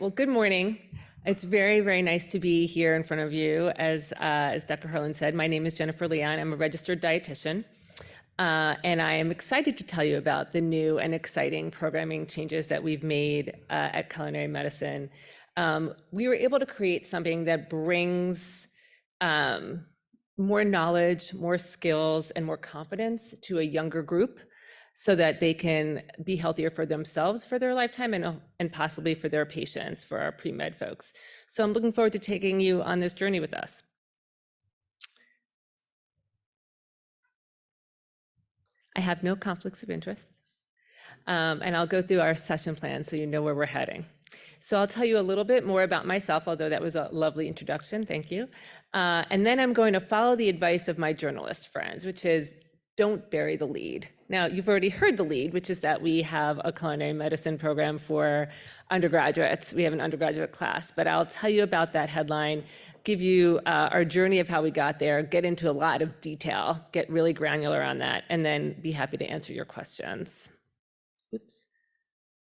Well, good morning. It's very, very nice to be here in front of you. As Dr. Harlan said, my name is Jennifer Leon. I'm a registered dietitian, and I am excited to tell you about the new and exciting programming changes that we've made at Culinary Medicine. We were able to create something that brings more knowledge, more skills, and more confidence to a younger group so that they can be healthier for themselves for their lifetime and possibly for their patients, for our pre-med folks. So I'm looking forward to taking you on this journey with us. I have no conflicts of interest. And I'll go through our session plan so you know where we're heading. So I'll tell you a little bit more about myself, although that was a lovely introduction, thank you. And then I'm going to follow the advice of my journalist friends, which is don't bury the lead. Now, you've already heard the lead, which is that we have a culinary medicine program for undergraduates. We have an undergraduate class, but I'll tell you about that headline, give you our journey of how we got there, get into a lot of detail, get really granular on that, and then be happy to answer your questions. Oops,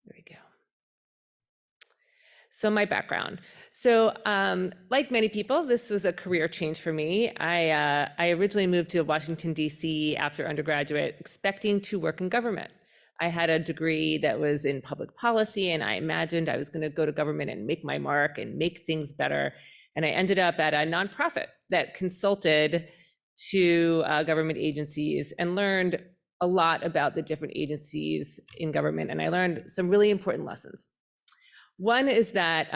there we go. So my background. So like many people, this was a career change for me. I originally moved to Washington, D.C. after undergraduate, expecting to work in government. I had a degree that was in public policy, and I imagined I was going to go to government and make my mark and make things better. And I ended up at a nonprofit that consulted to government agencies and learned a lot about the different agencies in government. And I learned some really important lessons. One is that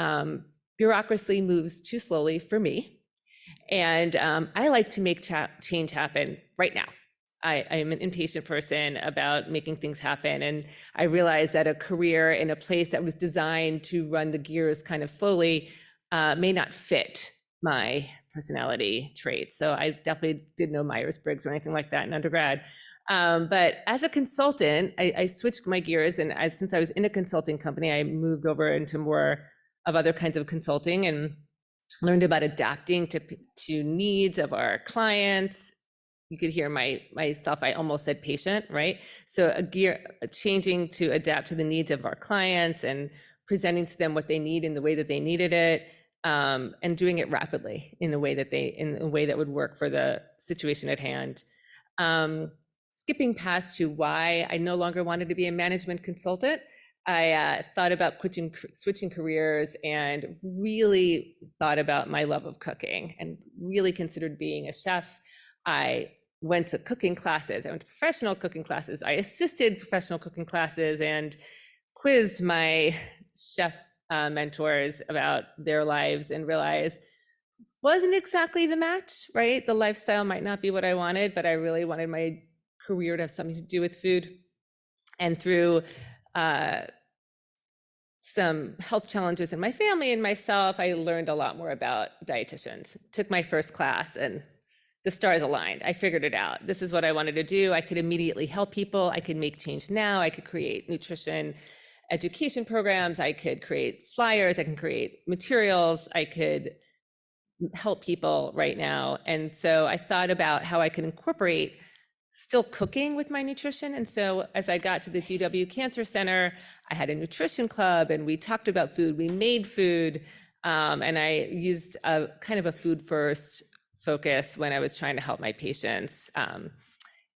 bureaucracy moves too slowly for me, and I like to make change happen right now. I am an impatient person about making things happen, and I realized that a career in a place that was designed to run the gears kind of slowly may not fit my personality traits. So I definitely did no Myers-Briggs or anything like that in undergrad. But as a consultant, I switched my gears, and since I was in a consulting company, I moved over into more of other kinds of consulting and learned about adapting to needs of our clients. You could hear myself, I almost said patient, right? So changing to adapt to the needs of our clients and presenting to them what they need in the way that they needed it, and doing it rapidly in a way that would work for the situation at hand. Skipping past to why I no longer wanted to be a management consultant, I thought about switching careers and really thought about my love of cooking and really considered being a chef. I went to cooking classes, I went to professional cooking classes, I assisted professional cooking classes and quizzed my chef mentors about their lives and realized it wasn't exactly the match, right? The lifestyle might not be what I wanted, but I really wanted my career to have something to do with food. And through some health challenges in my family and myself, I learned a lot more about dietitians. Took my first class and the stars aligned. I figured it out. This is what I wanted to do. I could immediately help people. I could make change now. I could create nutrition education programs. I could create flyers. I can create materials. I could help people right now. And so I thought about how I could incorporate still cooking with my nutrition. And so as I got to the GW Cancer Center, I had a nutrition club and we talked about food, we made food, and I used a kind of a food first focus when I was trying to help my patients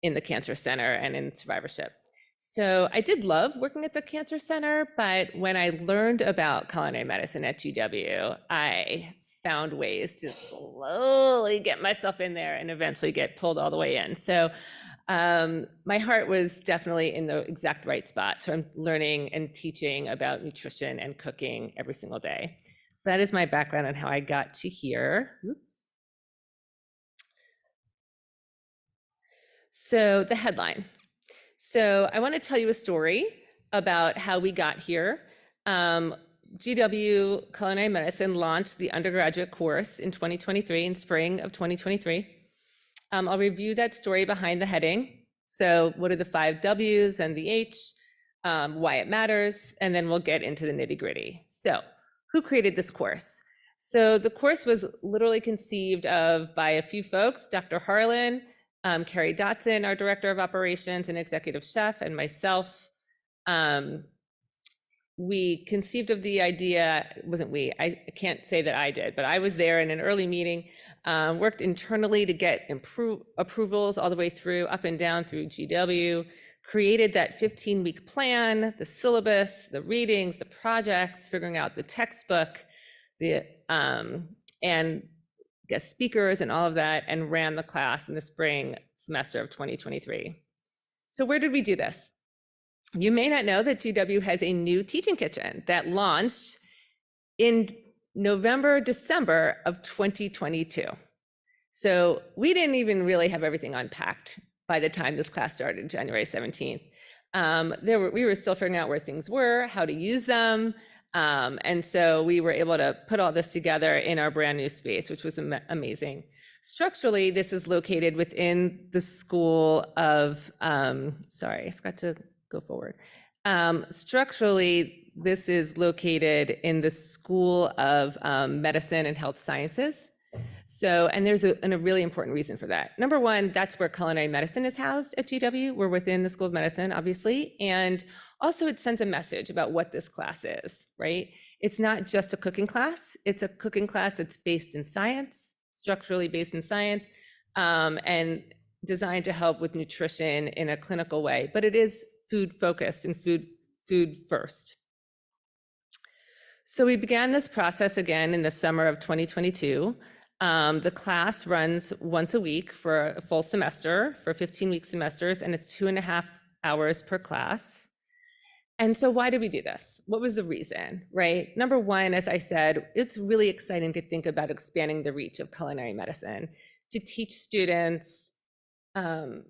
in the Cancer Center and in survivorship. So I did love working at the Cancer Center, but when I learned about culinary medicine at GW, I found ways to slowly get myself in there and eventually get pulled all the way in. So my heart was definitely in the exact right spot. So I'm learning and teaching about nutrition and cooking every single day. So that is my background on how I got to here. Oops. So the headline. So I want to tell you a story about how we got here. GW Culinary Medicine launched the undergraduate course in 2023, in spring of 2023. I'll review that story behind the heading. So what are the 5 W's and the H, why it matters, and then we'll get into the nitty gritty. So who created this course? So the course was literally conceived of by a few folks, Dr. Harlan, Carrie Dotson, our Director of Operations and Executive Chef, and myself. we conceived of the idea, it wasn't we, I can't say that I did, but I was there in an early meeting, worked internally to get approvals all the way through, up and down through GW, created that 15-week plan, the syllabus, the readings, the projects, figuring out the textbook, and guest speakers and all of that, and ran the class in the spring semester of 2023. So where did we do this? You may not know that GW has a new teaching kitchen that launched in November, December of 2022. So we didn't even really have everything unpacked by the time this class started, January 17th. We were still figuring out where things were, how to use them. And so we were able to put all this together in our brand new space, which was amazing. Structurally, this is located within the School of, sorry, I forgot to go forward. Structurally, this is located in the School of Medicine and Health Sciences. So, and there's a really important reason for that. Number one, that's where culinary medicine is housed at GW. We're within the School of Medicine, obviously. And also it sends a message about what this class is, right? It's not just a cooking class. It's a cooking class that's based in science, structurally based in science, and designed to help with nutrition in a clinical way. But it is food focused and food first. So we began this process again in the summer of 2022. The class runs once a week for a full semester, for 15-week semesters, and it's 2.5 hours per class. And so why did we do this? What was the reason, right? Number one, as I said, it's really exciting to think about expanding the reach of culinary medicine, to teach students, from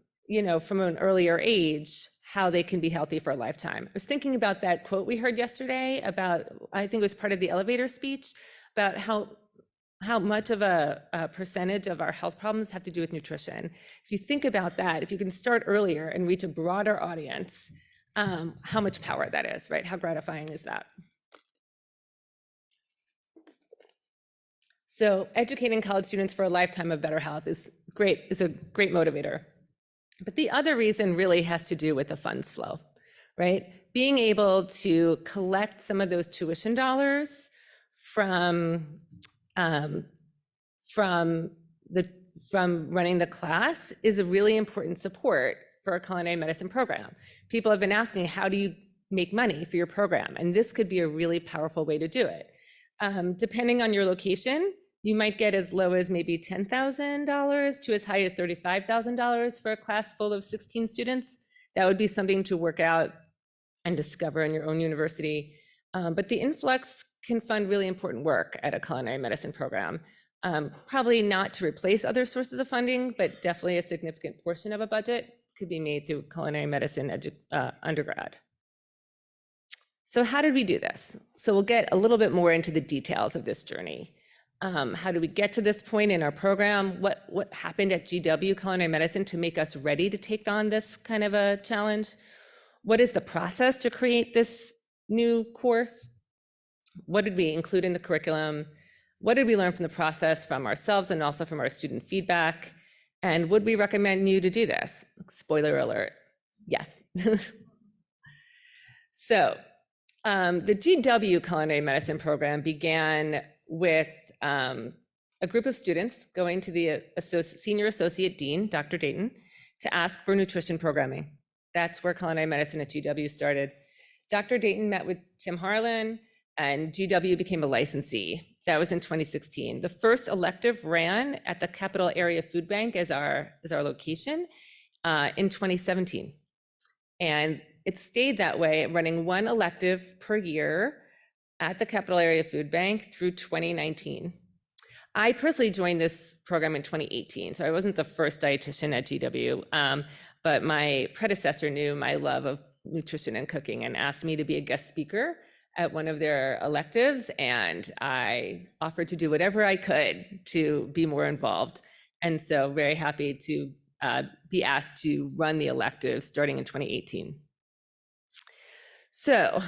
an earlier age, how they can be healthy for a lifetime. I was thinking about that quote we heard yesterday about, I think it was part of the elevator speech, about how much of a percentage of our health problems have to do with nutrition. If you think about that, if you can start earlier and reach a broader audience, how much power that is, right? How gratifying is that? So educating college students for a lifetime of better health is a great motivator. But the other reason really has to do with the funds flow, right? Being able to collect some of those tuition dollars from running the class is a really important support for a culinary medicine program. People have been asking, how do you make money for your program? And this could be a really powerful way to do it. Depending on your location, you might get as low as maybe $10,000 to as high as $35,000 for a class full of 16 students. That would be something to work out and discover in your own university. But the influx can fund really important work at a culinary medicine program. Probably not to replace other sources of funding, but definitely a significant portion of a budget could be made through culinary medicine undergrad. So how did we do this? So we'll get a little bit more into the details of this journey. How did we get to this point in our program? What happened at GW Culinary Medicine to make us ready to take on this kind of a challenge? What is the process to create this new course? What did we include in the curriculum? What did we learn from the process from ourselves and also from our student feedback? And would we recommend you to do this? Spoiler alert, yes. So the GW Culinary Medicine program began with a group of students going to the Senior Associate Dean, Dr. Dayton, to ask for nutrition programming. That's where culinary medicine at GW started. Dr. Dayton met with Tim Harlan, and GW became a licensee. That was in 2016. The first elective ran at the Capital Area Food Bank as our location in 2017. And it stayed that way, running one elective per year at the Capital Area Food Bank through 2019. I personally joined this program in 2018, so I wasn't the first dietitian at GW, but my predecessor knew my love of nutrition and cooking and asked me to be a guest speaker at one of their electives, and I offered to do whatever I could to be more involved. And so very happy to be asked to run the elective starting in 2018. So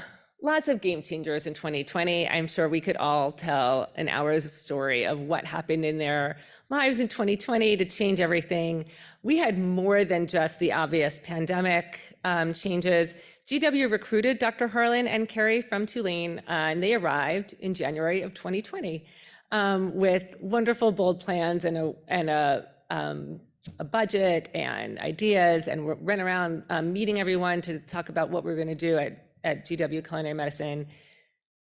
lots of game changers in 2020. I'm sure we could all tell an hour's story of what happened in their lives in 2020 to change everything. We had more than just the obvious pandemic changes. GW recruited Dr. Harlan and Carrie from Tulane, and they arrived in January of 2020 with wonderful, bold plans and a budget and ideas, and we ran around meeting everyone to talk about what we were going to do at GW Culinary Medicine.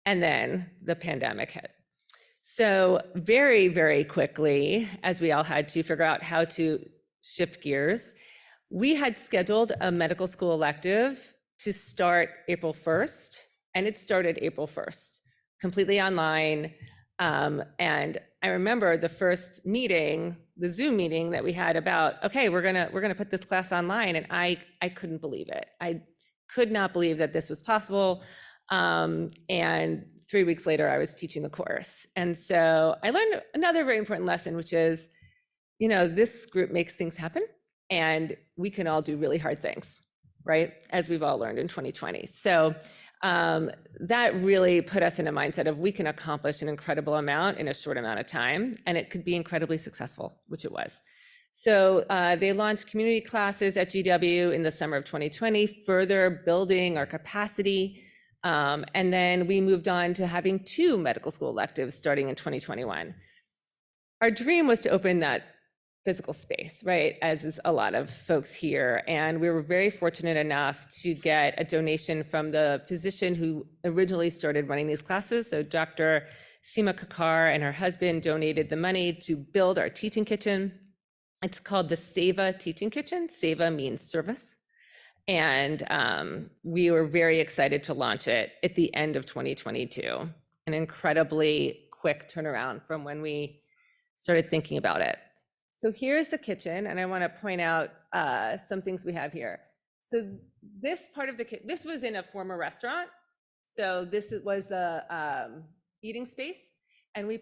And then the pandemic hit. So very, very quickly, as we all had to figure out how to shift gears, we had scheduled a medical school elective to start April 1st, and it started April 1st, completely online. And I remember the first meeting, the Zoom meeting that we had about, okay, we're gonna put this class online, and I couldn't believe it. I could not believe that this was possible. And 3 weeks later, I was teaching the course. And so I learned another very important lesson, which is, this group makes things happen, and we can all do really hard things, right? As we've all learned in 2020. So that really put us in a mindset of we can accomplish an incredible amount in a short amount of time, and it could be incredibly successful, which it was. So they launched community classes at GW in the summer of 2020, further building our capacity. And then we moved on to having 2 medical school electives starting in 2021. Our dream was to open that physical space, right? As is a lot of folks here. And we were very fortunate enough to get a donation from the physician who originally started running these classes. So Dr. Seema Kakar and her husband donated the money to build our teaching kitchen. It's called the Seva Teaching Kitchen. Seva means service. And we were very excited to launch it at the end of 2022, an incredibly quick turnaround from when we started thinking about it. So here's the kitchen, and I want to point out some things we have here. So this part of the kitchen, this was in a former restaurant. So this was the eating space. And we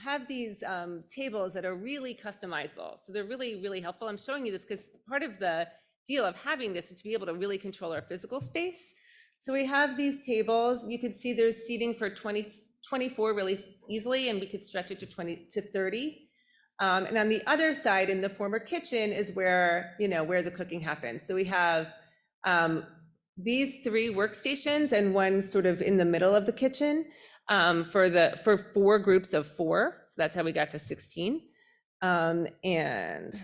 have these tables that are really customizable. So they're really, really helpful. I'm showing you this because part of the deal of having this is to be able to really control our physical space. So we have these tables. You can see there's seating for 24 really easily, and we could stretch it to 20 to 30. And on the other side in the former kitchen is where the cooking happens. So we have these 3 workstations and one sort of in the middle of the kitchen for 4 groups of 4. So that's how we got to 16. And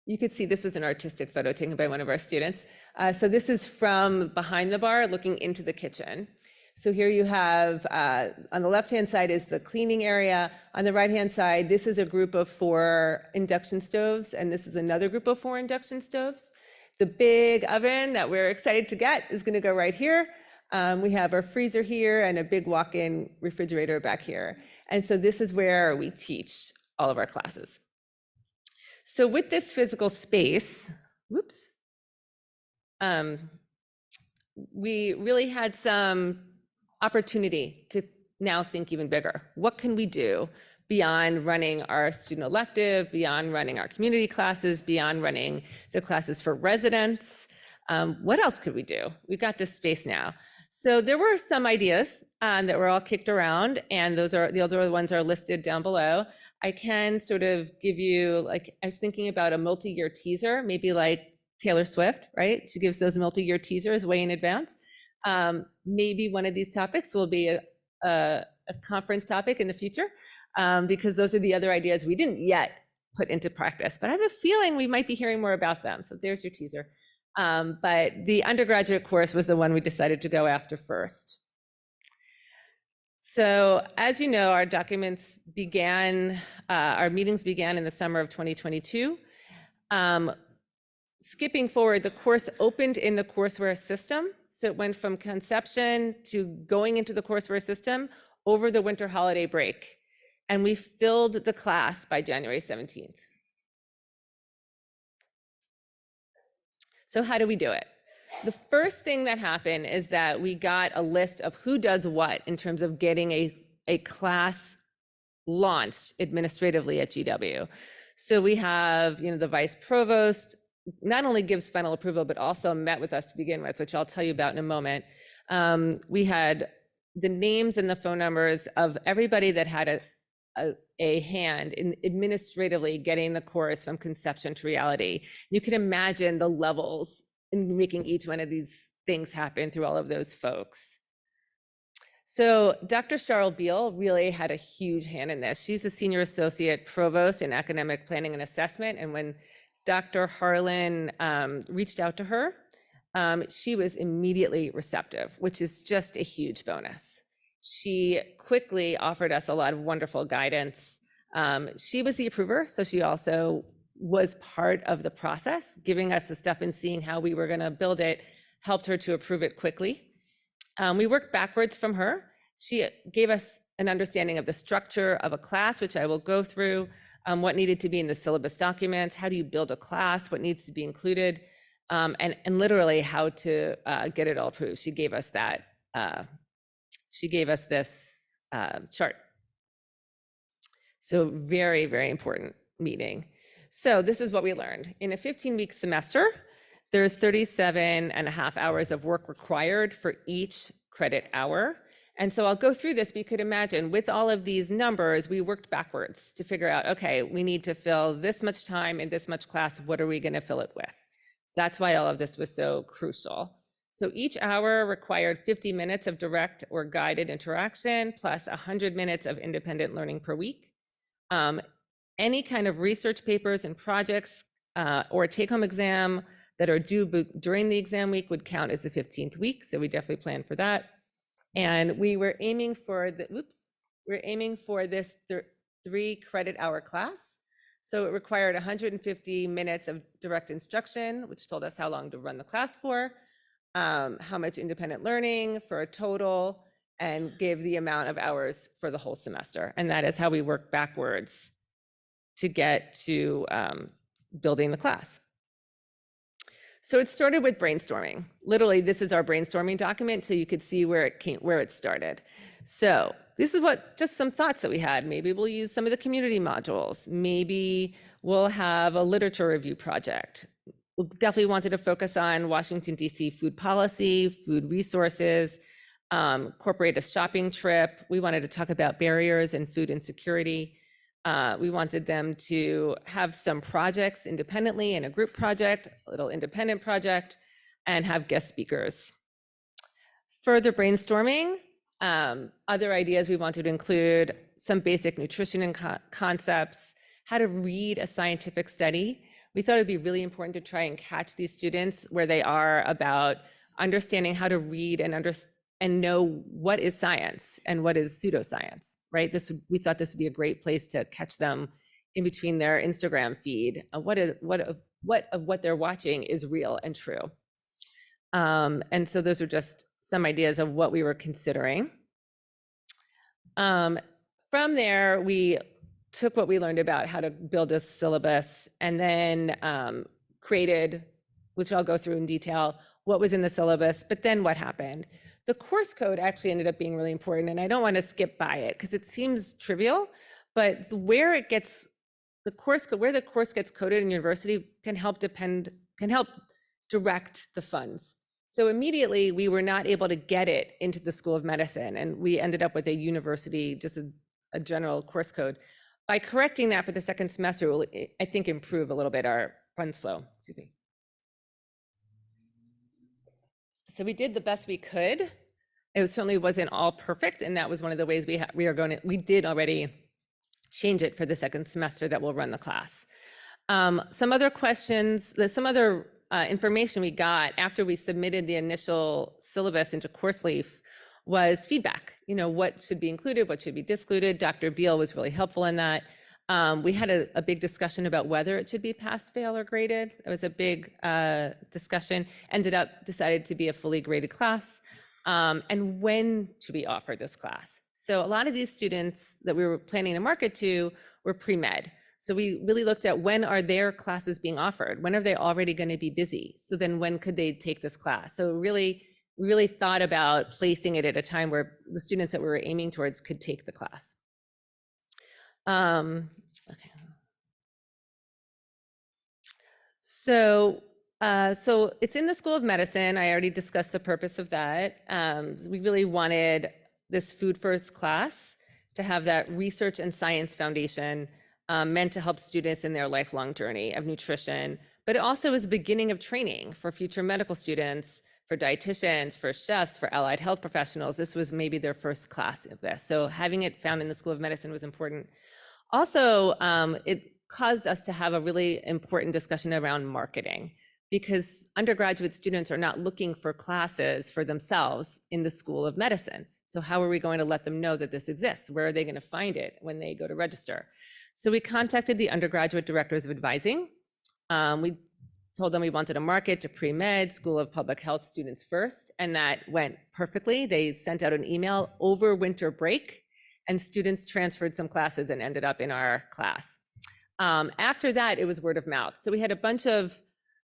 you could see this was an artistic photo taken by one of our students. So this is from behind the bar looking into the kitchen. So here you have, on the left-hand side is the cleaning area. On the right-hand side, this is a group of 4 induction stoves, and this is another group of 4 induction stoves. The big oven that we're excited to get is gonna go right here. We have our freezer here and a big walk-in refrigerator back here. And so this is where we teach all of our classes. So with this physical space, we really had some opportunity to now think even bigger. What can we do beyond running our student elective, beyond running our community classes, beyond running the classes for residents? What else could we do? We've got this space now. So there were some ideas that were all kicked around, and those are the other ones are listed down below. I can sort of give you, I was thinking about a multi-year teaser, maybe like Taylor Swift, right? She gives those multi-year teasers way in advance. Maybe one of these topics will be a conference topic in the future, because those are the other ideas we didn't yet put into practice, but I have a feeling we might be hearing more about them. So there's your teaser. But the undergraduate course was the one we decided to go after first. So as you know, our meetings began in the summer of 2022. Skipping forward, the course opened in the courseware system. So it went from conception to going into the courseware system over the winter holiday break. And we filled the class by January 17th. So how do we do it? The first thing that happened is that we got a list of who does what in terms of getting a class launched administratively at GW. So we have, the vice provost not only gives final approval, but also met with us to begin with, which I'll tell you about in a moment. We had the names and the phone numbers of everybody that had a hand in administratively getting the course from conception to reality. You can imagine the levels in making each one of these things happen through all of those folks. So Dr. Cheryl Beal really had a huge hand in this. She's a senior associate provost in academic planning and assessment. And when Dr. Harlan reached out to her, she was immediately receptive, which is just a huge bonus. She quickly offered us a lot of wonderful guidance. She was the approver, so she also was part of the process, giving us the stuff and seeing how we were going to build it, helped her to approve it quickly. We worked backwards from her. She gave us an understanding of the structure of a class, which I will go through, what needed to be in the syllabus documents, how do you build a class, what needs to be included, and literally how to get it all approved. She gave us that. She gave us this chart. So very, very important meeting. So this is what we learned. In a 15-week semester, there's 37.5 hours of work required for each credit hour. And so I'll go through this, but you could imagine with all of these numbers, we worked backwards to figure out, okay, we need to fill this much time in this much class. What are we going to fill it with? So that's why all of this was so crucial. So each hour required 50 minutes of direct or guided interaction, plus 100 minutes of independent learning per week. Any kind of research papers and projects or a take-home exam that are due during the exam week would count as the 15th week. So we definitely planned for that. And we were aiming for this 3 credit hour class. So it required 150 minutes of direct instruction, which told us how long to run the class for, how much independent learning for a total, and gave the amount of hours for the whole semester. And that is how we work backwards to get to building the class. So it started with brainstorming. Literally, this is our brainstorming document, so you could see where it started. So this is just some thoughts that we had. Maybe we'll use some of the community modules. Maybe we'll have a literature review project. We definitely wanted to focus on Washington, D.C. food policy, food resources, incorporate a shopping trip. We wanted to talk about barriers and food insecurity. We wanted them to have some projects independently in a group project, a little independent project, and have guest speakers. Further brainstorming, other ideas we wanted to include some basic nutrition and concepts, how to read a scientific study. We thought it'd be really important to try and catch these students where they are about understanding how to read and know what is science and what is pseudoscience, right? We thought this would be a great place to catch them in between their Instagram feed. What of what they're watching is real and true. And so those are just some ideas of what we were considering. From there, we took what we learned about how to build a syllabus and then created, which I'll go through in detail, what was in the syllabus, but then what happened. The course code actually ended up being really important, and I don't want to skip by it because it seems trivial, but where the course gets coded in university can help direct the funds. So immediately we were not able to get it into the School of Medicine, and we ended up with a university, just a general course code. By correcting that for the second semester, will, I think, improve a little bit our funds flow. Excuse me. So we did the best we could. It certainly wasn't all perfect, and that was one of the ways we did already change it for the second semester that will run the class. Some other questions, some other information we got after we submitted the initial syllabus into CourseLeaf was feedback. What should be included, what should be discluded. Dr. Beal was really helpful in that. We had a big discussion about whether it should be pass, fail, or graded. It was a big discussion. Decided to be a fully graded class. And when should we offer this class? So a lot of these students that we were planning to market to were pre-med. So we really looked at when are their classes being offered? When are they already going to be busy? So then when could they take this class? So we really thought about placing it at a time where the students that we were aiming towards could take the class. Okay. So So it's in the School of Medicine. I already discussed the purpose of that. We really wanted this Food First class to have that research and science foundation meant to help students in their lifelong journey of nutrition, but it also is a beginning of training for future medical students, for dietitians, for chefs, for allied health professionals. This was maybe their first class of this. So having it found in the School of Medicine was important. Also, it caused us to have a really important discussion around marketing, because undergraduate students are not looking for classes for themselves in the School of Medicine. So how are we going to let them know that this exists? Where are they going to find it when they go to register? So we contacted the undergraduate directors of advising. We told them we wanted to market to pre-med, School of Public Health students first, and that went perfectly. They sent out an email over winter break, and students transferred some classes and ended up in our class. After that, it was word of mouth. So we had a bunch of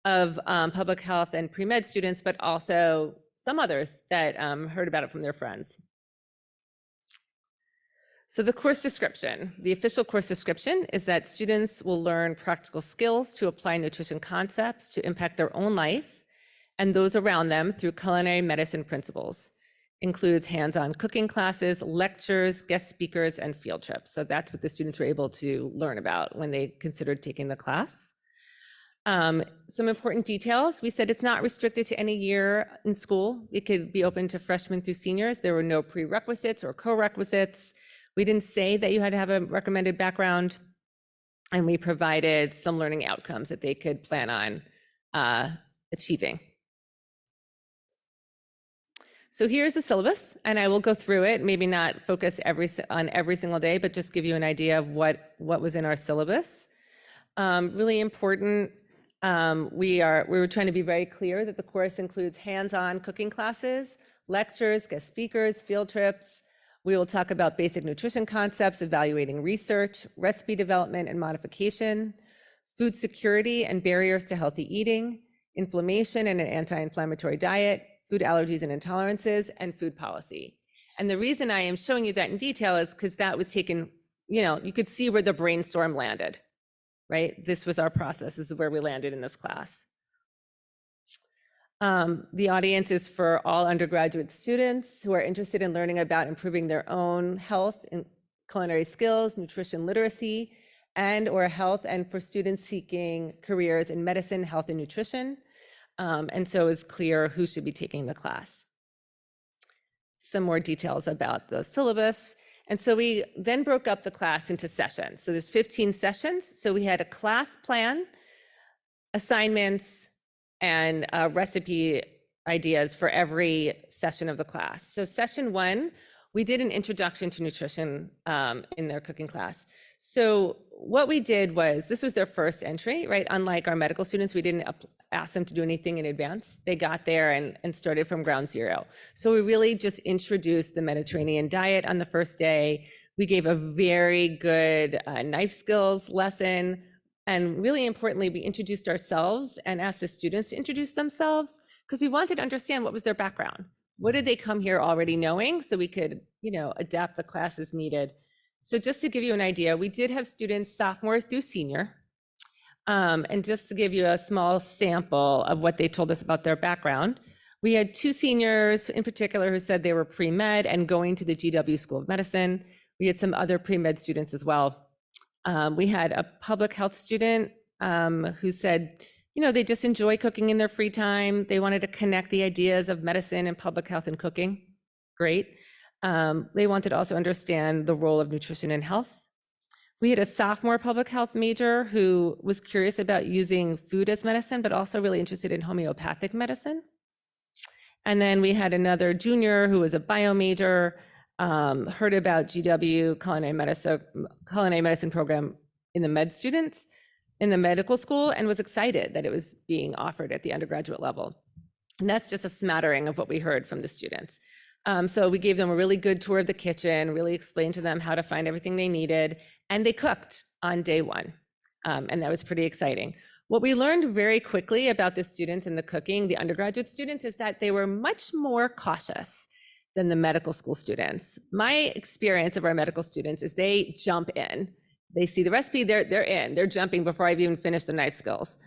public health and pre-med students, but also some others that heard about it from their friends. So the course description, the official course description is that students will learn practical skills to apply nutrition concepts to impact their own life and those around them through culinary medicine principles. Includes hands-on cooking classes, lectures, guest speakers, and field trips. So that's what the students were able to learn about when they considered taking the class. Some important details. We said it's not restricted to any year in school. It could be open to freshmen through seniors. There were no prerequisites or co-requisites. We didn't say that you had to have a recommended background, and we provided some learning outcomes that they could plan on achieving. So here's the syllabus, and I will go through it, maybe not focus on every single day, but just give you an idea of what was in our syllabus. Really important, we were trying to be very clear that the course includes hands-on cooking classes, lectures, guest speakers, field trips. We will talk about basic nutrition concepts, evaluating research, recipe development and modification, food security and barriers to healthy eating, inflammation and an anti-inflammatory diet, food allergies and intolerances, and food policy. And the reason I am showing you that in detail is because that was taken, you could see where the brainstorm landed, right? This was our process. This is where we landed in this class. The audience is for all undergraduate students who are interested in learning about improving their own health and culinary skills, nutrition literacy, and/or health, and for students seeking careers in medicine, health, and nutrition. And so it's clear who should be taking the class. Some more details about the syllabus. And so we then broke up the class into sessions. So there's 15 sessions. So we had a class plan, assignments, and recipe ideas for every session of the class. So session 1, we did an introduction to nutrition in their cooking class. So what we did was, this was their first entry, right? Unlike our medical students, we didn't ask them to do anything in advance. They got there and started from ground zero. So we really just introduced the Mediterranean diet on the first day. We gave a very good knife skills lesson. And really importantly, we introduced ourselves and asked the students to introduce themselves, because we wanted to understand what was their background. What did they come here already knowing, so we could, adapt the class as needed. So just to give you an idea, we did have students sophomore through senior. And just to give you a small sample of what they told us about their background, we had 2 seniors in particular who said they were pre-med and going to the GW School of Medicine. We had some other pre-med students as well. We had a public health student who said, they just enjoy cooking in their free time. They wanted to connect the ideas of medicine and public health and cooking. Great. They wanted to also understand the role of nutrition and health. We had a sophomore public health major who was curious about using food as medicine, but also really interested in homeopathic medicine. And then we had another junior who was a bio major, heard about GW culinary medicine program in the med students in the medical school, and was excited that it was being offered at the undergraduate level. And that's just a smattering of what we heard from the students. So we gave them a really good tour of the kitchen, really explained to them how to find everything they needed, and they cooked on day 1. And that was pretty exciting. What we learned very quickly about the students and the cooking, the undergraduate students, is that they were much more cautious than the medical school students. My experience of our medical students is they jump in. They see the recipe, they're in, they're jumping before I've even finished the knife skills.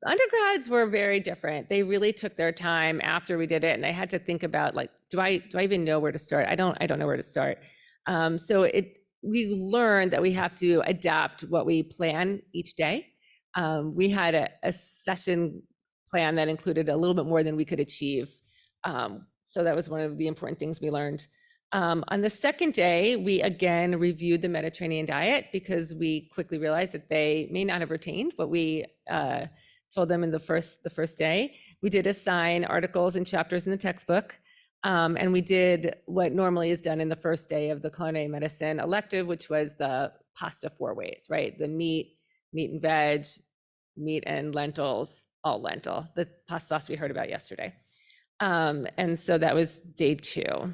Undergrads were very different. They really took their time after we did it, and I had to think about like, do I even know where to start? I don't know where to start. So we learned that we have to adapt what we plan each day. We had a session plan that included a little bit more than we could achieve. So that was one of the important things we learned. On the second day, we again reviewed the Mediterranean diet because we quickly realized that they may not have retained what we told them in the first day. We did assign articles and chapters in the textbook. And we did what normally is done in the first day of the culinary medicine elective, which was the pasta 4 ways, right? The meat and veg, meat and lentils, all lentil, the pasta sauce we heard about yesterday. And so that was day 2.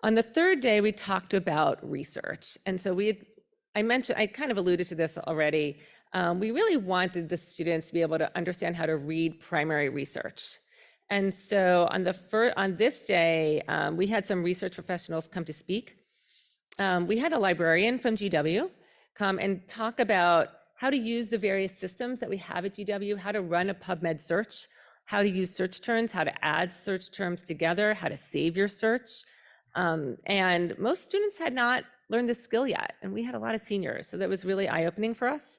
On the third day, we talked about research. And so I kind of alluded to this already. We really wanted the students to be able to understand how to read primary research. And so on this day, we had some research professionals come to speak. We had a librarian from GW come and talk about how to use the various systems that we have at GW, how to run a PubMed search, how to use search terms, how to add search terms together, how to save your search. And most students had not learned this skill yet, and we had a lot of seniors, so that was really eye-opening for us.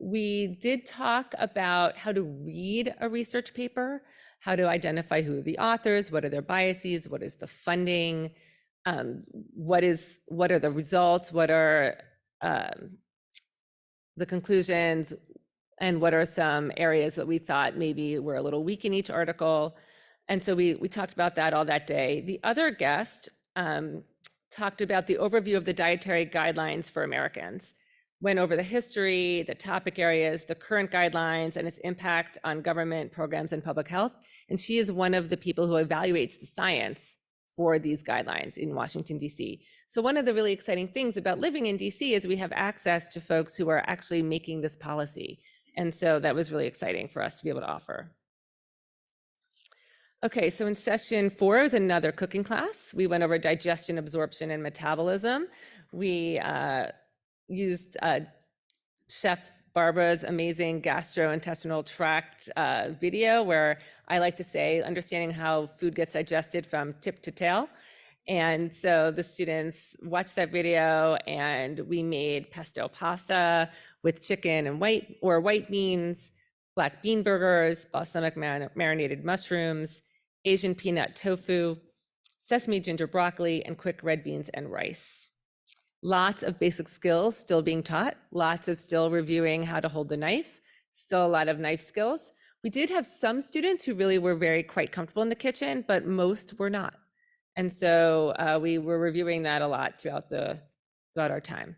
We did talk about how to read a research paper, how to identify who are the authors, what are their biases, what is the funding, what are the results, what are the conclusions, and what are some areas that we thought maybe were a little weak in each article. And so we talked about that all that day. The other guest talked about the overview of the dietary guidelines for Americans, went over the history, the topic areas, the current guidelines, and its impact on government programs and public health. And she is one of the people who evaluates the science for these guidelines in Washington, D.C. So one of the really exciting things about living in D.C. is we have access to folks who are actually making this policy. And so that was really exciting for us to be able to offer. Okay, so in session 4 is another cooking class. We went over digestion, absorption, and metabolism. We used Chef Barbara's amazing gastrointestinal tract video, where I like to say, understanding how food gets digested from tip to tail. And so the students watched that video, and we made pesto pasta with chicken and white beans, black bean burgers, balsamic marinated mushrooms, Asian peanut tofu, sesame ginger broccoli, and quick red beans and rice. Lots of basic skills still being taught, lots of still reviewing how to hold the knife, still a lot of knife skills. We did have some students who really were quite comfortable in the kitchen, but most were not. And so we were reviewing that a lot throughout our time.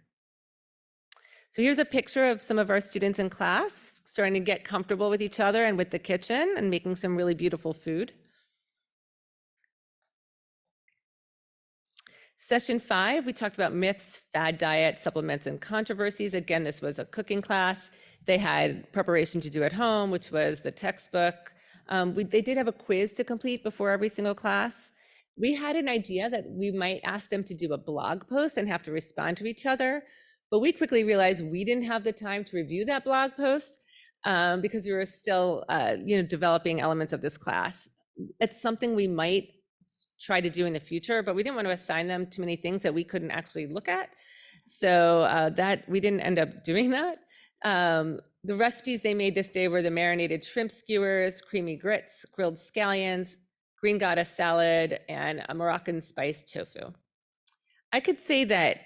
So here's a picture of some of our students in class starting to get comfortable with each other and with the kitchen and making some really beautiful food. Session 5, we talked about myths, fad diets, supplements, and controversies. Again, this was a cooking class. They had preparation to do at home, which was the textbook. They did have a quiz to complete before every single class. We had an idea that we might ask them to do a blog post and have to respond to each other, but we quickly realized we didn't have the time to review that blog post because we were still developing elements of this class. It's something we might try to do in the future, but we didn't want to assign them too many things that we couldn't actually look at. So that we didn't end up doing that. The recipes they made this day were the marinated shrimp skewers, creamy grits, grilled scallions, green goddess salad, and a Moroccan spiced tofu. I could say that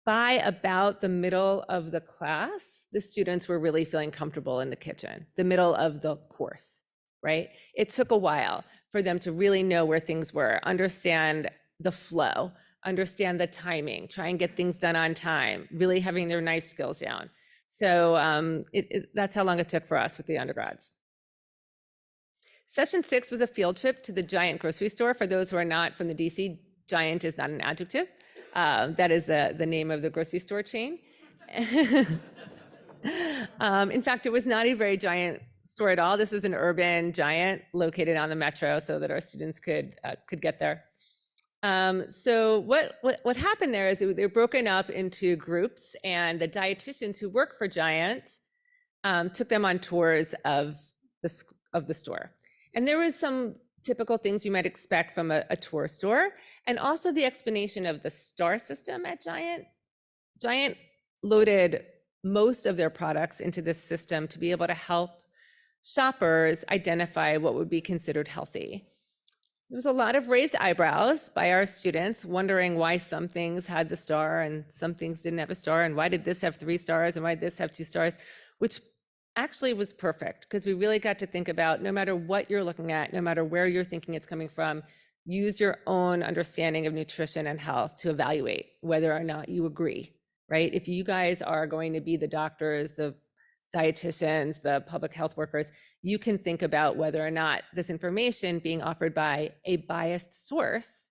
by about the middle of the class, the students were really feeling comfortable in the kitchen, the middle of the course, right? It took a while for them to really know where things were, understand the flow, understand the timing, try and get things done on time, really having their knife skills down. So that's how long it took for us with the undergrads. Session 6 was a field trip to the Giant grocery store. For those who are not from the DC, Giant is not an adjective. That is the name of the grocery store chain. In fact, it was not a very giant store at all. This was an urban Giant located on the metro so that our students could get there. So what happened there is they're broken up into groups, and the dietitians who work for Giant took them on tours of the store. And there was some typical things you might expect from a tour store, and also the explanation of the star system at Giant. Giant loaded most of their products into this system to be able to help shoppers identify what would be considered healthy. There was a lot of raised eyebrows by our students, wondering why some things had the star and some things didn't have a star, and why did this have 3 stars and why did this have 2 stars, which actually was perfect, because we really got to think about, no matter what you're looking at, no matter where you're thinking it's coming from, use your own understanding of nutrition and health to evaluate whether or not you agree, right? If you guys are going to be the doctors, the dietitians, the public health workers, you can think about whether or not this information being offered by a biased source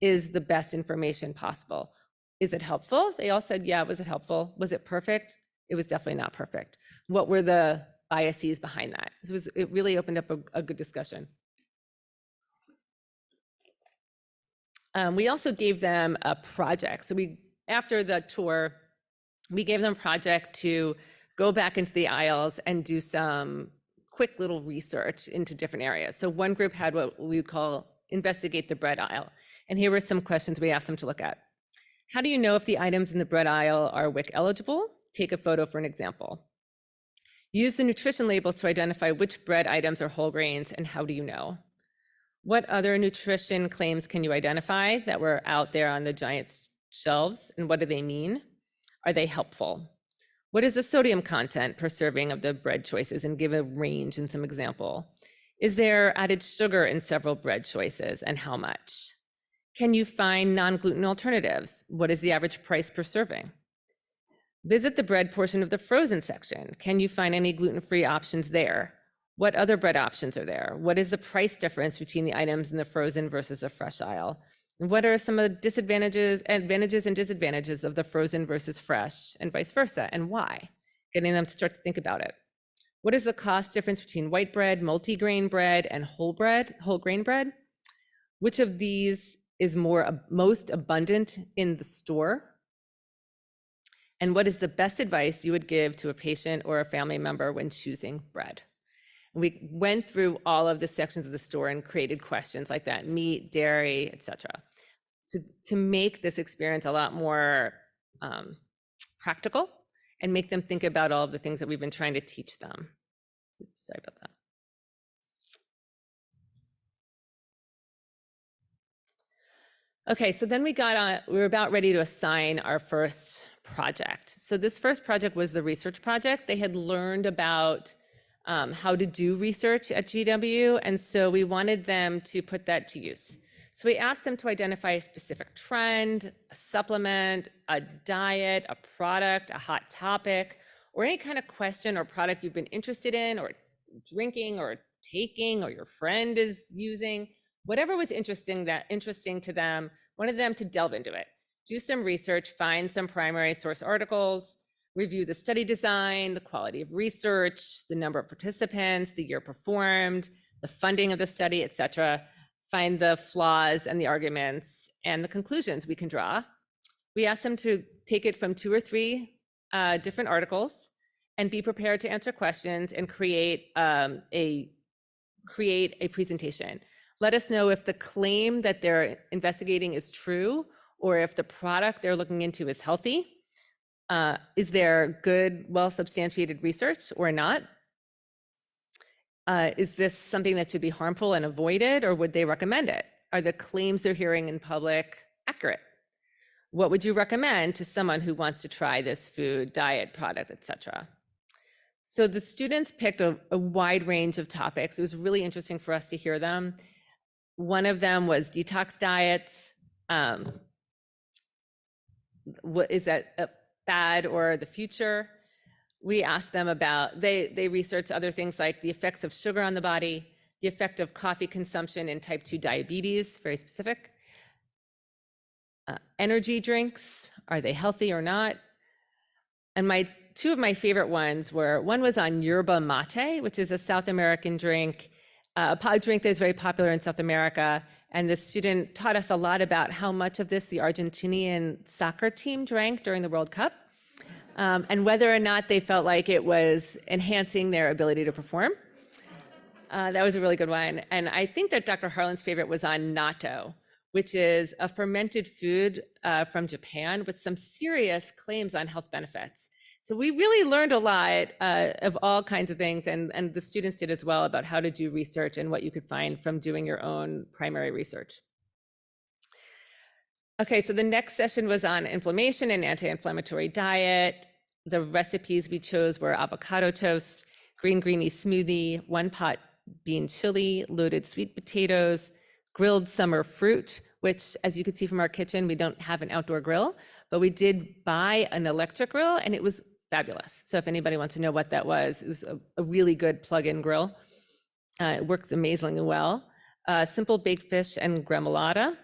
is the best information possible. Is it helpful? They all said, yeah. Was it helpful? Was it perfect? It was definitely not perfect. What were the biases behind that? It really opened up a good discussion. We also gave them a project. So after the tour, we gave them a project to go back into the aisles and do some quick little research into different areas. So one group had what we would call investigate the bread aisle. And here were some questions we asked them to look at. How do you know if the items in the bread aisle are WIC eligible? Take a photo for an example. Use the nutrition labels to identify which bread items are whole grains, and how do you know? What other nutrition claims can you identify that were out there on the Giant shelves, and what do they mean? Are they helpful? What is the sodium content per serving of the bread choices, and give a range and some example? Is there added sugar in several bread choices, and how much? Can you find non-gluten alternatives? What is the average price per serving? Visit the bread portion of the frozen section. Can you find any gluten-free options there? What other bread options are there? What is the price difference between the items in the frozen versus the fresh aisle? And what are some of the advantages and disadvantages of the frozen versus fresh, and vice versa, and why? Getting them to start to think about it. What is the cost difference between white bread, multi-grain bread, and whole grain bread? Which of these is most abundant in the store? And what is the best advice you would give to a patient or a family member when choosing bread? We went through all of the sections of the store and created questions like that: meat, dairy, etc., to make this experience a lot more practical and make them think about all of the things that we've been trying to teach them. Oops, sorry about that. Okay, so then we were about ready to assign our first project. So this first project was the research project. They had learned about how to do research at GW, and so we wanted them to put that to use. So we asked them to identify a specific trend, a supplement, a diet, a product, a hot topic, or any kind of question or product you've been interested in, or drinking, or taking, or your friend is using. Whatever was interesting to them, wanted them to delve into it, do some research, find some primary source articles, review the study design, the quality of research, the number of participants, the year performed, the funding of the study, etc. Find the flaws and the arguments and the conclusions we can draw. We asked them to take it from 2 or 3 different articles and be prepared to answer questions and create a presentation. Let us know if the claim that they're investigating is true, or if the product they're looking into is healthy. Is there good, well-substantiated research or not? Is this something that should be harmful and avoided, or would they recommend it? Are the claims they're hearing in public accurate? What would you recommend to someone who wants to try this food, diet, product, etc.? So the students picked a wide range of topics. It was really interesting for us to hear them. One of them was detox diets. What is that, a fad or the future? We asked them about, they researched other things like the effects of sugar on the body, the effect of coffee consumption in type 2 diabetes, very specific. Energy drinks, are they healthy or not? And two of my favorite ones were, one was on yerba mate, which is a South American drink, a drink that is very popular in South America. And the student taught us a lot about how much of this the Argentinian soccer team drank during the World Cup. and whether or not they felt like it was enhancing their ability to perform. That was a really good one. And I think that Dr. Harlan's favorite was on natto, which is a fermented food from Japan with some serious claims on health benefits. So we really learned a lot of all kinds of things, and the students did as well, about how to do research and what you could find from doing your own primary research. Okay, so the next session was on inflammation and anti-inflammatory diet. The recipes we chose were avocado toast, green greeny smoothie, one pot bean chili, loaded sweet potatoes, grilled summer fruit, which, as you could see from our kitchen, we don't have an outdoor grill, but we did buy an electric grill, and it was fabulous. So if anybody wants to know what that was, it was a really good plug-in grill. It works amazingly well. Simple baked fish and gremolata.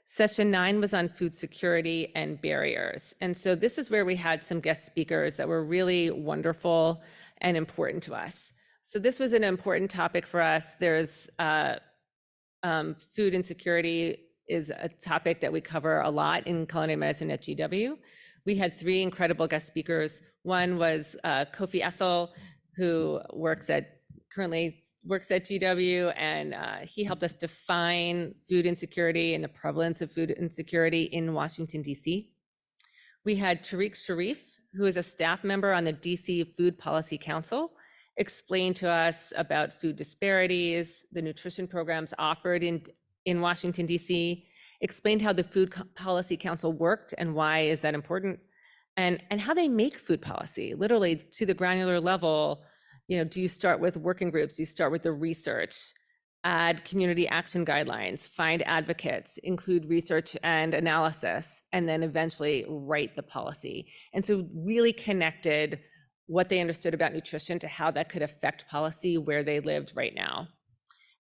Session 9 was on food security and barriers. And so this is where we had some guest speakers that were really wonderful and important to us. So this was an important topic for us. There's food insecurity is a topic that we cover a lot in culinary medicine at GW. We had 3 incredible guest speakers. One was Kofi Essel, who currently works at GW, and he helped us define food insecurity and the prevalence of food insecurity in Washington, DC. We had Tariq Sharif, who is a staff member on the DC Food Policy Council, explain to us about food disparities, the nutrition programs offered in Washington, DC, explained how the Food Policy Council worked and why is that important, and how they make food policy, literally to the granular level. You know, do you start with working groups? Do you start with the research, add community action guidelines, find advocates, include research and analysis, and then eventually write the policy? And so really connected what they understood about nutrition to how that could affect policy where they lived right now.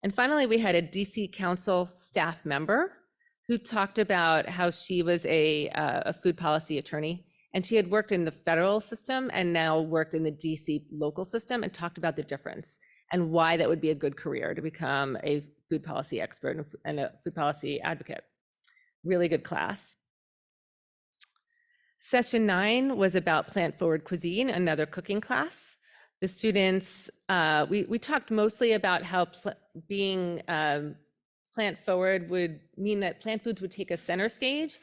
And finally, we had a DC Council staff member who talked about how she was a food policy attorney, and she had worked in the federal system and now worked in the DC local system, and talked about the difference and why that would be a good career to become a food policy expert and a food policy advocate. Really good class. Session 9 was about plant-forward cuisine, another cooking class. The students, we talked mostly about how being plant-forward would mean that plant foods would take a center stage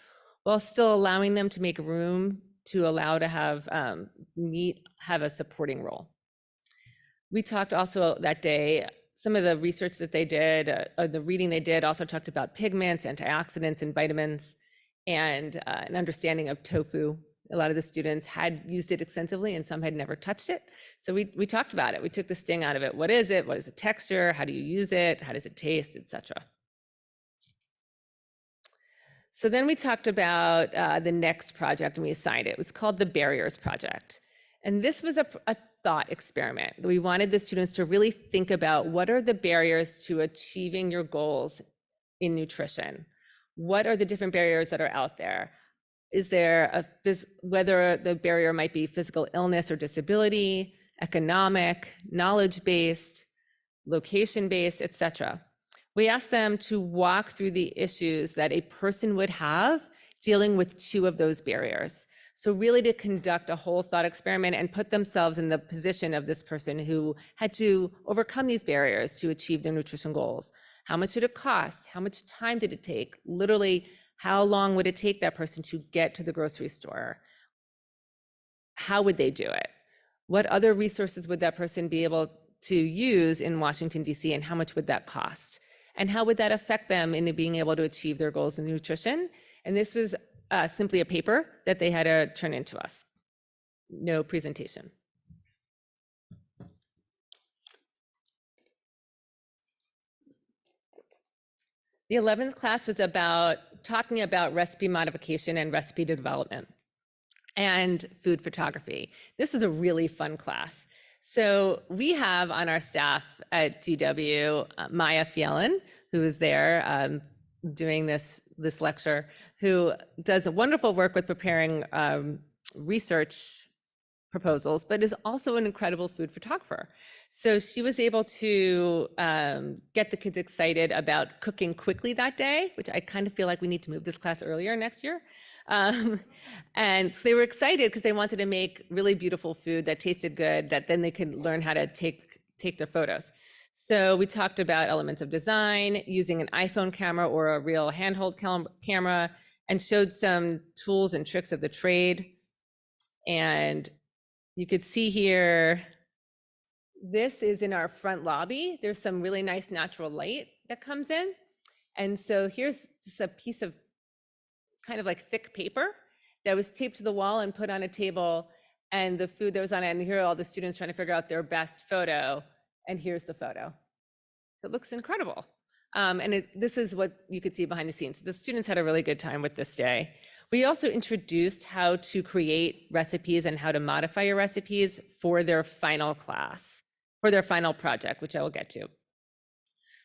while still allowing them to make room to allow to have meat have a supporting role. We talked also that day, some of the research that they did, the reading they did also talked about pigments, antioxidants, and vitamins, and an understanding of tofu. A lot of the students had used it extensively and some had never touched it. So we talked about it. We took the sting out of it. What is it? What is the texture? How do you use it? How does it taste, etc. So then we talked about the next project, and we assigned it. It was called the Barriers Project. And this was a thought experiment. We wanted the students to really think about what are the barriers to achieving your goals in nutrition? What are the different barriers that are out there? Is there whether the barrier might be physical illness or disability, economic, knowledge-based, location-based, etc. We asked them to walk through the issues that a person would have dealing with 2 of those barriers. So really to conduct a whole thought experiment and put themselves in the position of this person who had to overcome these barriers to achieve their nutrition goals. How much did it cost? How much time did it take? Literally, how long would it take that person to get to the grocery store? How would they do it? What other resources would that person be able to use in Washington, DC, and how much would that cost? And how would that affect them in being able to achieve their goals in nutrition? And this was simply a paper that they had to turn into us. No presentation. The 11th class was about talking about recipe modification and recipe development and food photography. This is a really fun class. So we have on our staff at GW, Maya Fielen, who is there doing this lecture, who does wonderful work with preparing research proposals, but is also an incredible food photographer. So she was able to get the kids excited about cooking quickly that day, which I kind of feel like we need to move this class earlier next year. Um, and so they were excited because they wanted to make really beautiful food that tasted good, that then they could learn how to take their photos. So we talked about elements of design, using an iPhone camera or a real handheld camera, and showed some tools and tricks of the trade. And you could see here, this is in our front lobby. There's some really nice natural light that comes in. And so here's just a piece of kind of like thick paper that was taped to the wall and put on a table, and the food that was on it. And here are all the students trying to figure out their best photo. And here's the photo. It looks incredible. This is what you could see behind the scenes. The students had a really good time with this day. We also introduced how to create recipes and how to modify your recipes for their final class, for their final project, which I will get to.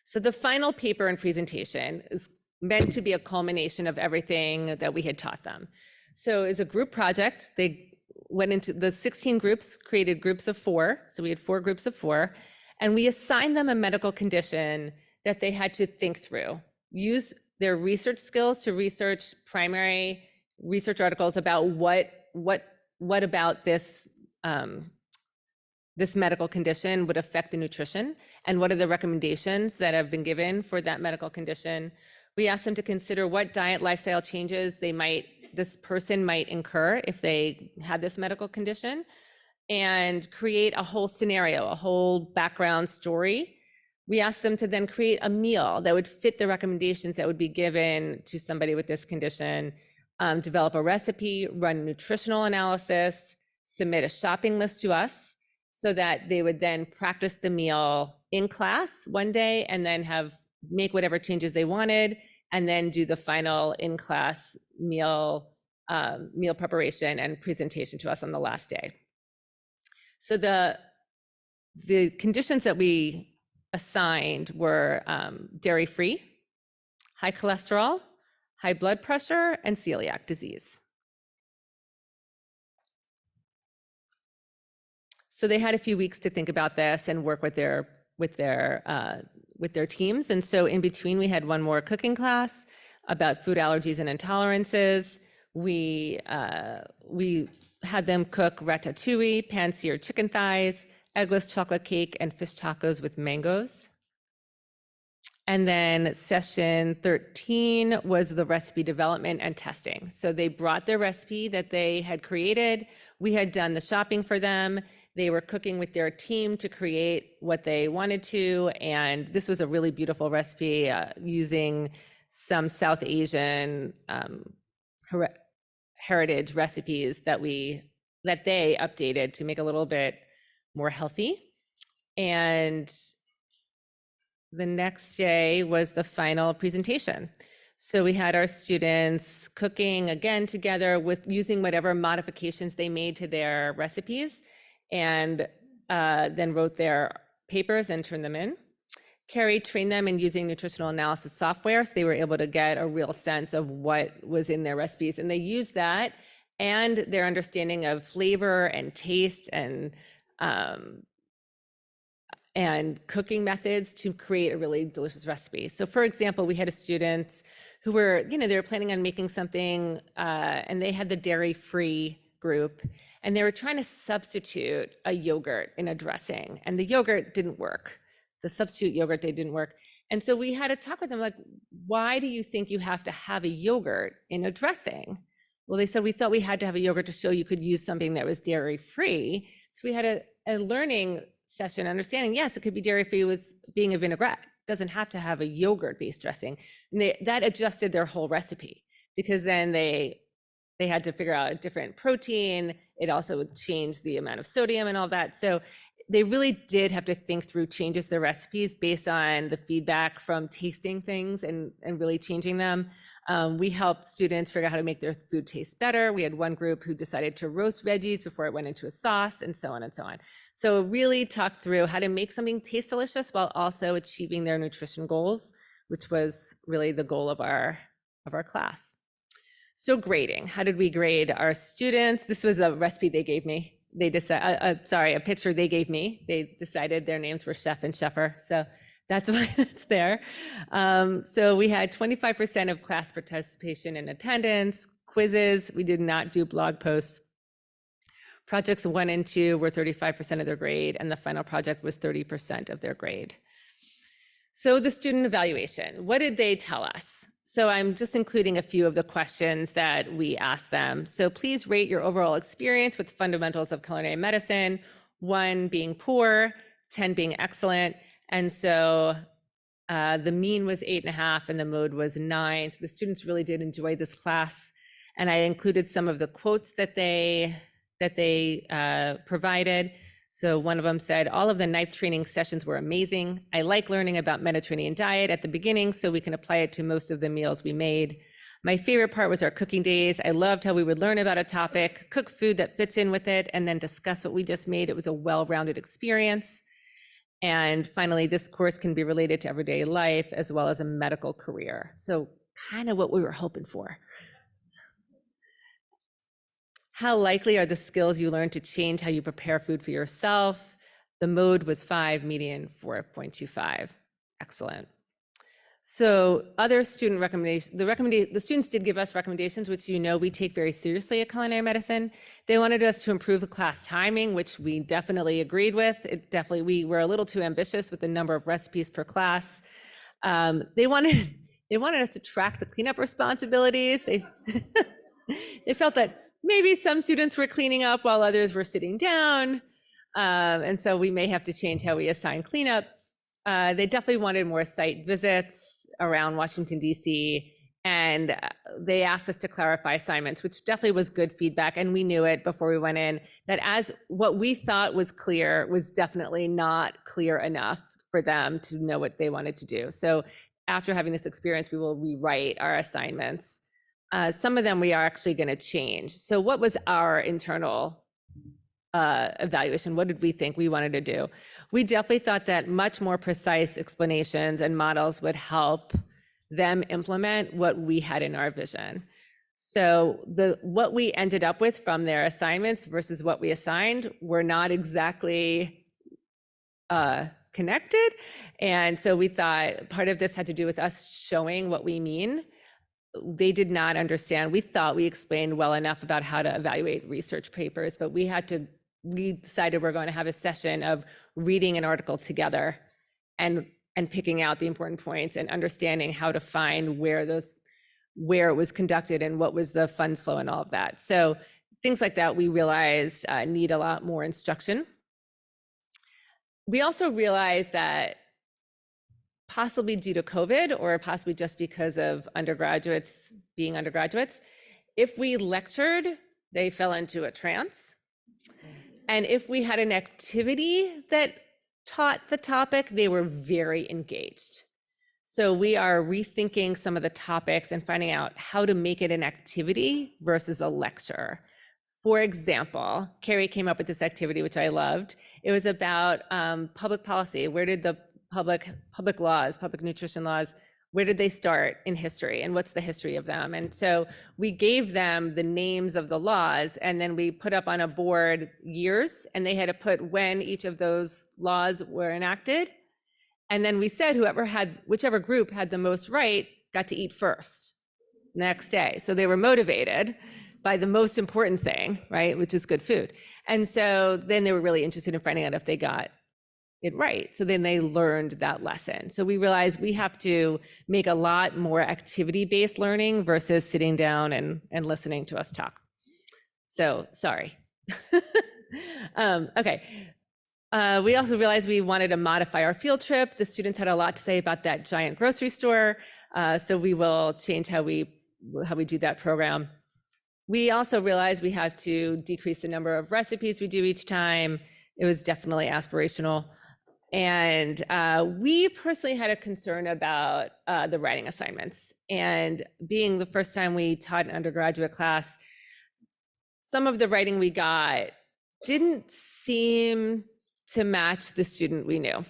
So the final paper and presentation is meant to be a culmination of everything that we had taught them. So as a group project, they went into the 16 groups, created groups of 4. So we had 4 groups of 4, and we assigned them a medical condition that they had to think through, use their research skills to research primary research articles about what about this this medical condition would affect the nutrition, and what are the recommendations that have been given for that medical condition. We asked them to consider what diet lifestyle changes this person might incur if they had this medical condition, and create a whole scenario, a whole background story. We asked them to then create a meal that would fit the recommendations that would be given to somebody with this condition, develop a recipe, run nutritional analysis, submit a shopping list to us, so that they would then practice the meal in class one day, and then make whatever changes they wanted, and then do the final in-class meal preparation and presentation to us on the last day. So the conditions that we assigned were dairy-free, high cholesterol, high blood pressure, and celiac disease. So they had a few weeks to think about this and work with their teams. And so in between, we had one more cooking class about food allergies and intolerances. We had them cook ratatouille, pan-seared chicken thighs, eggless chocolate cake, and fish tacos with mangoes. And then session 13 was the recipe development and testing. So they brought their recipe that they had created. We had done the shopping for them. They were cooking with their team to create what they wanted to. And this was a really beautiful recipe using some South Asian heritage recipes that they updated to make a little bit more healthy. And the next day was the final presentation. So we had our students cooking again together with using whatever modifications they made to their recipes, and then wrote their papers and turned them in. Carrie trained them in using nutritional analysis software, so they were able to get a real sense of what was in their recipes. And they used that and their understanding of flavor and taste and cooking methods to create a really delicious recipe. So for example, we had a student who were, they were planning on making something, and they had the dairy-free group, and they were trying to substitute a yogurt in a dressing, and the yogurt didn't work. The substitute yogurt, they didn't work. And so we had to talk with them, like, why do you think you have to have a yogurt in a dressing? Well, they said, we thought we had to have a yogurt to show you could use something that was dairy-free. So we had a learning session understanding, yes, it could be dairy-free with being a vinaigrette. It doesn't have to have a yogurt-based dressing. And that adjusted their whole recipe, because then they had to figure out a different protein. It also would change the amount of sodium and all that. So they really did have to think through changes to the recipes based on the feedback from tasting things and really changing them. We helped students figure out how to make their food taste better. We had one group who decided to roast veggies before it went into a sauce, and so on and so on. So really talked through how to make something taste delicious while also achieving their nutrition goals, which was really the goal of our class. So grading, how did we grade our students? This was a recipe they gave me. they decided, sorry, a picture they gave me. They decided their names were Chef and Cheffer. So that's why it's there. So we had 25% of class participation and attendance, quizzes. We did not do blog posts. Projects 1 and 2 were 35% of their grade, and the final project was 30% of their grade. So the student evaluation, what did they tell us? So I'm just including a few of the questions that we asked them. So please rate your overall experience with fundamentals of culinary medicine, 1 being poor, 10 being excellent. And so the mean was 8.5 and the mode was 9. So the students really did enjoy this class. And I included some of the quotes that they provided. So one of them said, all of the knife training sessions were amazing. I like learning about Mediterranean diet at the beginning so we can apply it to most of the meals we made. My favorite part was our cooking days. I loved how we would learn about a topic, cook food that fits in with it, and then discuss what we just made. It was a well-rounded experience. And finally, this course can be related to everyday life as well as a medical career. So kind of what we were hoping for. How likely are the skills you learn to change how you prepare food for yourself? The mode was 5, median 4.25. Excellent. So other student recommendations, the students did give us recommendations, which we take very seriously at Culinary Medicine. They wanted us to improve the class timing, which we definitely agreed with. We were a little too ambitious with the number of recipes per class. They wanted us to track the cleanup responsibilities. They felt that maybe some students were cleaning up while others were sitting down. And so we may have to change how we assign cleanup. They definitely wanted more site visits around Washington, D.C. And they asked us to clarify assignments, which definitely was good feedback. And we knew it before we went in, that as what we thought was clear was definitely not clear enough for them to know what they wanted to do. So after having this experience, we will rewrite our assignments. Some of them we are actually going to change. So what was our internal evaluation? What did we think we wanted to do? We definitely thought that much more precise explanations and models would help them implement what we had in our vision. So what we ended up with from their assignments versus what we assigned were not exactly connected. And so we thought part of this had to do with us showing what we mean. They did not understand. We thought we explained well enough about how to evaluate research papers, but we decided we're going to have a session of reading an article together and picking out the important points and understanding how to find where it was conducted and what was the funds flow and all of that. So things like that we realized need a lot more instruction. We also realized that possibly due to COVID or possibly just because of undergraduates being undergraduates, if we lectured, they fell into a trance. And if we had an activity that taught the topic, they were very engaged. So we are rethinking some of the topics and finding out how to make it an activity versus a lecture. For example, Carrie came up with this activity, which I loved. It was about public policy. Where did the public nutrition laws, where did they start in history and what's the history of them? And so we gave them the names of the laws and then we put up on a board years and they had to put when each of those laws were enacted. And then we said whichever group had the most right got to eat first next day. So they were motivated by the most important thing, right, which is good food. And so then they were really interested in finding out if they got it right. So then they learned that lesson. So we realized we have to make a lot more activity-based learning versus sitting down and listening to us talk. So sorry. Okay. We also realized we wanted to modify our field trip. The students had a lot to say about that giant grocery store. So we will change how we do that program. We also realized we have to decrease the number of recipes we do each time. It was definitely aspirational. And we personally had a concern about the writing assignments. And being the first time we taught an undergraduate class, some of the writing we got didn't seem to match the student we knew.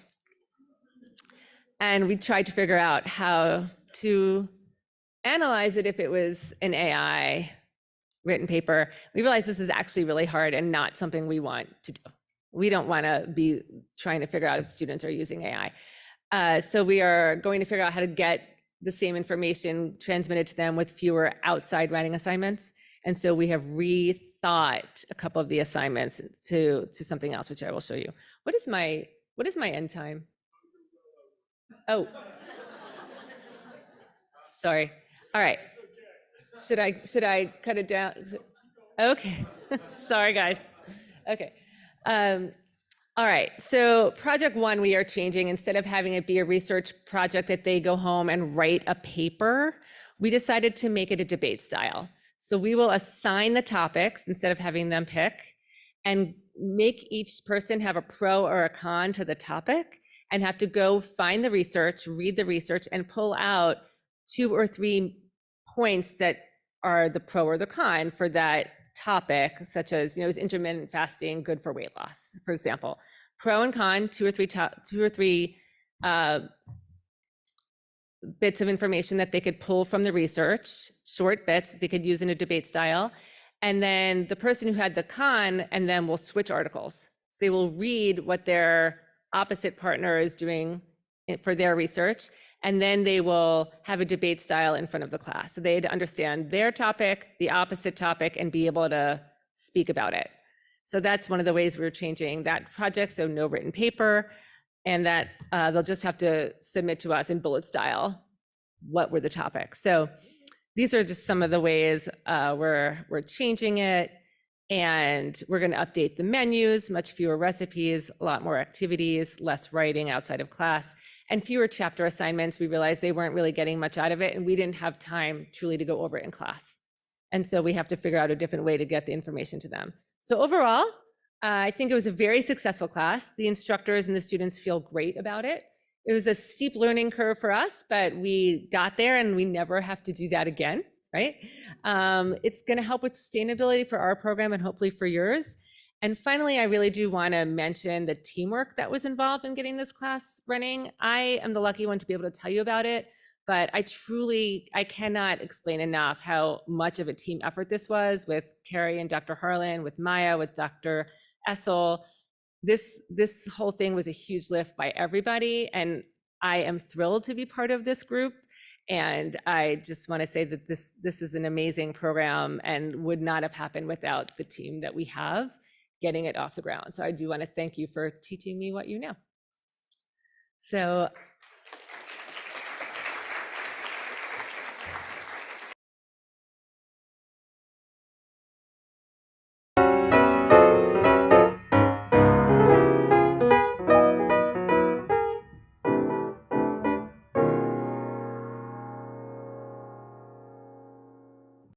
And we tried to figure out how to analyze it if it was an AI written paper. We realized this is actually really hard and not something we want to do. We don't want to be trying to figure out if students are using AI. So we are going to figure out how to get the same information transmitted to them with fewer outside writing assignments. And so we have rethought a couple of the assignments to something else, which I will show you. What is my end time? Oh, sorry. All right. Should I cut it down? Okay. Sorry, guys. Okay. Um, all right. So project one, we are changing. Instead of having it be a research project that they go home and write a paper, we decided to make it a debate style. So we will assign the topics instead of having them pick, and make each person have a pro or a con to the topic and have to go find the research, read the research, and pull out 2 or 3 points that are the pro or the con for that topic, such as, is intermittent fasting good for weight loss, for example? Pro and con, 2 or 3 bits of information that they could pull from the research, short bits that they could use in a debate style. And then the person who had the con and then will switch articles. So they will read what their opposite partner is doing for their research, and then they will have a debate style in front of the class. So they'd understand their topic, the opposite topic, and be able to speak about it. So that's one of the ways we're changing that project. So no written paper, and that they'll just have to submit to us in bullet style what were the topics. So these are just some of the ways we're changing it. And we're going to update the menus, much fewer recipes, a lot more activities, less writing outside of class, and fewer chapter assignments. We realized they weren't really getting much out of it, and we didn't have time truly to go over it in class. And so we have to figure out a different way to get the information to them. So overall, I think it was a very successful class. The instructors and the students feel great about it. It was a steep learning curve for us, but we got there, and we never have to do that again. Right? It's going to help with sustainability for our program and hopefully for yours. And finally, I really do want to mention the teamwork that was involved in getting this class running. I am the lucky one to be able to tell you about it, but I cannot explain enough how much of a team effort this was with Carrie and Dr. Harlan, with Maya, with Dr. Essel. This whole thing was a huge lift by everybody, and I am thrilled to be part of this group. And I just want to say that this is an amazing program and would not have happened without the team that we have getting it off the ground. So I do want to thank you for teaching me what you know. So